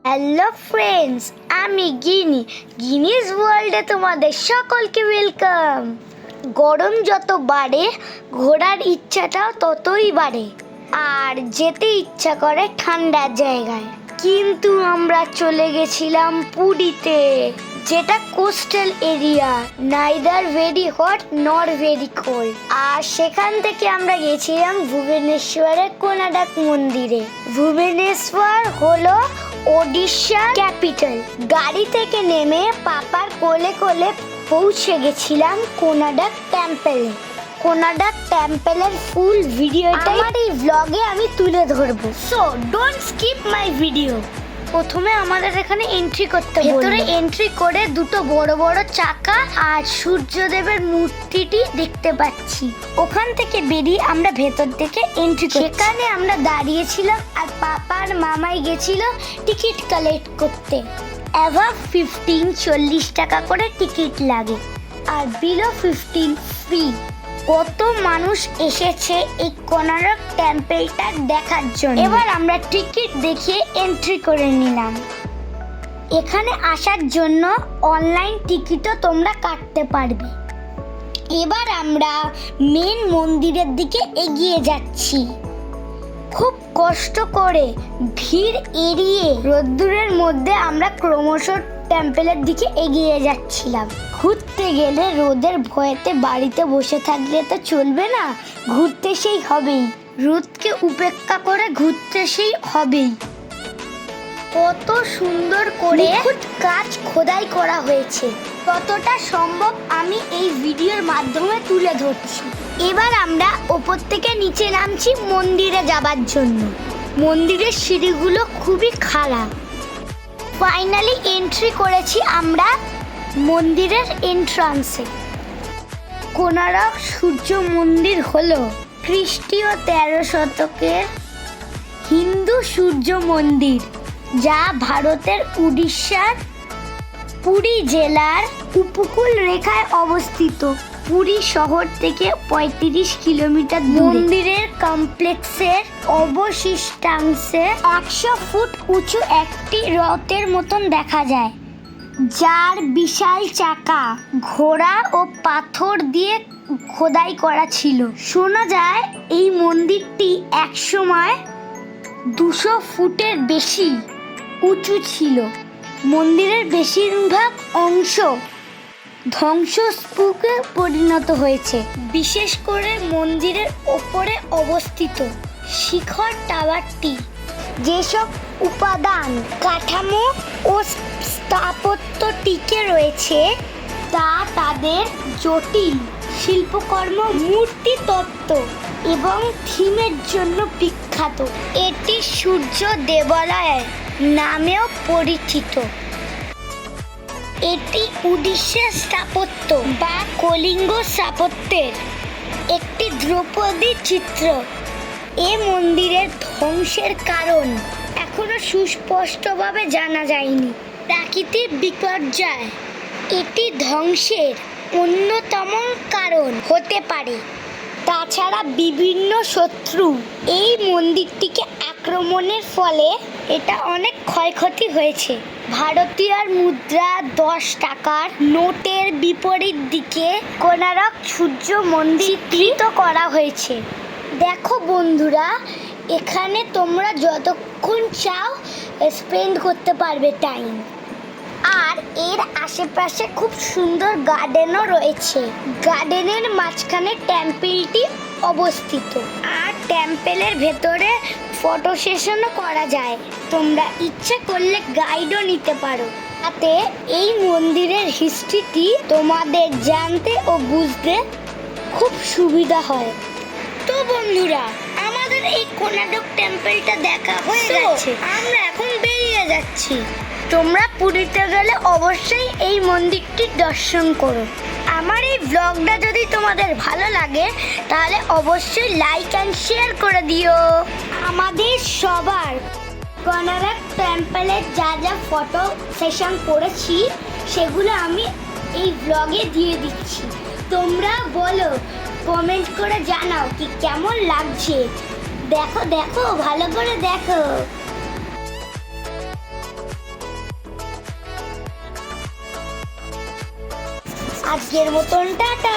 Hello friends, আমি Guinness ওয়ার্ল্ডে তোমাদের সকলকে ওয়েলকাম। গরম যত বাড়ে ঘোরার ইচ্ছাটাও ততই বাড়ে, আর যেতে ইচ্ছা করে ঠান্ডার জায়গায়। কিন্তু আমরা চলে গেছিলাম পুরীতে, যেটা coastal area, neither very hot নর ভেরি কোল্ড। আর সেখান থেকে আমরা গেছিলাম ভুবনেশ্বরের কোনাডাক মন্দিরে। ভুবনেশ্বর হলো ওড়িশা ক্যাপিটাল। গাড়ি থেকে নেমে পাপার কোলে কোলে পৌঁছে গেছিলাম কোনাডাক টেম্পলে। কোনাডাক টেম্পলের ফুল ভিডিওটা আমার এই ব্লগে আমি তুলে ধরবো, so don't skip my video. প্রথমে আমাদের এখানে এন্ট্রি করতে হবে। ভেতরে এন্ট্রি করে দুটো বড় বড় চাকা আর সূর্যদেবের মূর্তিটি দেখতে পাচ্ছি। ওখান থেকে বেরিয়ে আমরা ভেতর থেকে এন্ট্রি করি। সেখানে আমরা দাঁড়িয়েছিলাম আর পাপার মামাই গেছিল টিকিট কালেক্ট করতে। অ্যাভাব 40 টাকা করে টিকিট লাগে, আর বিলো 15 ফ্রি। কত মানুষ এসেছে এই কোনারক টেম্পলটা দেখার জন্য। এবার আমরা টিকিট দেখিয়ে এন্ট্রি করে নিলাম। এখানে আসার জন্য অনলাইন টিকিটও তোমরা কাটতে পারবে। এবার আমরা মেন মন্দিরের দিকে এগিয়ে যাচ্ছি। খুব কষ্ট করে ভিড় এড়িয়ে রোদ্দুরের মধ্যে আমরা ক্রমশ টেম্পলের দিকে এগিয়ে যাচ্ছিলাম। ঘুরতে গেলে রোদের ভয়েতে বাড়িতে বসে থাকলে তো চলবে না, ঘুরতে সেই হবেই। রোদকে উপেক্ষা করে ঘুরতে সেই হবেই। কত সুন্দর করে কাজ খোদাই করা হয়েছে, কতটা সম্ভব আমি এই ভিডিওর মাধ্যমে তুলে ধরছি। এবার আমরা ওপর থেকে নিচে নামছি মন্দিরে যাবার জন্য। মন্দিরের সিঁড়িগুলো খুবই খারাপ। ফাইনালি এন্ট্রি করেছি আমরা মন্দিরের এন্ট্রান্সে। কোনারক সূর্য মন্দির হলো খ্রিস্টীয় 13 শতকের হিন্দু সূর্য মন্দির, যা ভারতের উড়িষ্যার পুরী জেলার উপকূল রেখায় অবস্থিত। পুরী শহর থেকে 35 কিলোমিটার দূরে। মন্দিরের কমপ্লেক্সের অবশিষ্টাংশে 100 ফুট উঁচু একটি রথের মতন দেখা যায়, যার বিশাল চাকা ঘোড়া ও পাথর দিয়ে খোদাই করা ছিল। শোনা যায় এই মন্দিরটি একসময় 200 ফুটের বেশি উঁচু ছিল। মন্দিরের বেশিরভাগ অংশ ধ্বংসস্তূপে পরিণত হয়েছে। বিশেষ করে মন্দিরের ওপরে অবস্থিত শিখর টাওয়ারটি যেসব উপাদান, কাঠামো ও স্থাপত্য টিকে রয়েছে, তা তাদের জটিল শিল্পকর্ম, মূর্তি তত্ত্ব এবং থিমের জন্য বিখ্যাত। এটি সূর্য দেবালয়ের নামেও পরিচিত। এটি উড়িষ্যা স্থাপত্য বা কলিঙ্গ স্থাপত্যের একটি ধ্রুপদী চিত্র। এ মন্দিরের ধ্বংসের কারণ এখনো সুস্পষ্টভাবে জানা যায়নি। প্রাকৃতিক বিপর্যয় এটি ধ্বংসের অন্যতম কারণ হতে পারে। তাছাড়া বিভিন্ন শত্রু এই মন্দিরটিকে আক্রমণের ফলে এটা অনেক ক্ষয়ক্ষতি হয়েছে। ভারতীয় মুদ্রা 10 টাকার নোটের বিপরীত দিকে কোনারক সূর্য মন্দির চিত্রিত করা হয়েছে। দেখো বন্ধুরা, এখানে তোমরা যতক্ষণ চাও স্পেন্ড করতে পারবে টাইম। আর এর আশেপাশে খুব সুন্দর গার্ডেনও রয়েছে। গার্ডেনের মাঝখানে টেম্পলটি অবস্থিত, আর টেম্পলের ভেতরে ফটো সেশনও করা যায়। তোমরা ইচ্ছে করলে গাইডও নিতে পারো, তাতে এই মন্দিরের হিস্ট্রিটি তোমাদের জানতে ও বুঝতে খুব সুবিধা হয়। তো বন্ধুরা, আমাদের এই কোনারক টেম্পলটা দেখা হয়ে গেছে, আমরা এখন বেরিয়ে যাচ্ছি। তোমরা পুরীতে গেলে অবশ্যই এই মন্দিরটি দর্শন করো। আমার এই ব্লগটা যদি তোমাদের ভালো লাগে তাহলে অবশ্যই লাইক অ্যান্ড শেয়ার করে দিও। আমাদের সবার কোনারক টেম্পলের যা যা ফটো সেশন করেছি সেগুলো আমি এই ব্লগে দিয়ে দিচ্ছি। তোমরা বলো, কমেন্ট করে জানাও কি কেমন লাগছে। দেখো ভালো করে দেখো। আজকের মতন টাটা।